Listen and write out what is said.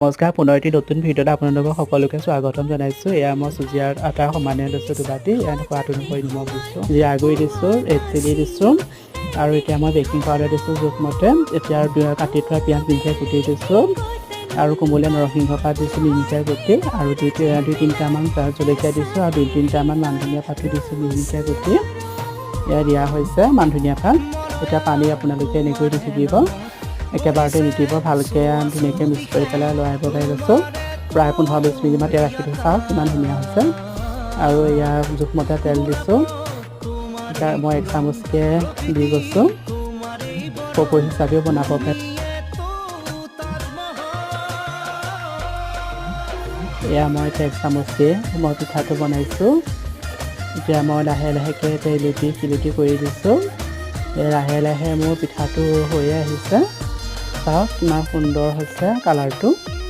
নমস্কাৰ, পুনৰ এটি নতুন ভিডিঅ'ত আপোনালোকক সকলোকে স্বাগতম জনাইছোঁ। এয়া মই চুজিয়াৰ আটাৰ সমানে লৈছোঁ দুবাটি, এনেকুৱা আঁতৰি নিমখ দিছোঁ, জিৰা গুড়ি দিছোঁ, ৰেড চিলি দিছোঁ আৰু এতিয়া মই বেকিং পাউডাৰ দিছোঁ জোখমতে। এতিয়া কাটি থোৱা পিঁয়াজ মিহিকৈ কুটি দিছোঁ আৰু কোমলীয়া নৰসিংহ পাত দিছোঁ মিহিকৈ কুটি আৰু দুই তিনিটামান জলকীয়া দিছোঁ আৰু 2-3টামান মান ধনিয়া পাতো দিছোঁ মিহিকৈ কুটি। এয়া দিয়া হৈছে মান ধনিয়া পাত। এতিয়া পানী আপোনালোকে এনেকৈ দি থাকিব, একেবাৰতে নিদিব, ভালকৈ ধুনীয়াকৈ মিক্স কৰি পেলাই লৰাই বগাই লৈছোঁ। প্ৰায় 15-20 মিনিটমান তেল ৰাখি থৈছোঁ, চাওক কিমান ধুনীয়া হৈছে। আৰু ইয়াৰ জোখমতে তেল দিছোঁ, এতিয়া মই 1 চামুচকৈ দি গৈছোঁ, পকৰি হিচাপেও বনাব পাৰি। এয়া মই এতিয়া 1 চামুচকৈ মই পিঠাটো বনাইছোঁ। এতিয়া মই লাহে লাহেকৈ লুটি কৰি দিছোঁ। লাহে লাহে মোৰ পিঠাটো হৈয়ে আহিছে, চাওক কিমান সুন্দৰ হৈছে কালাৰটো।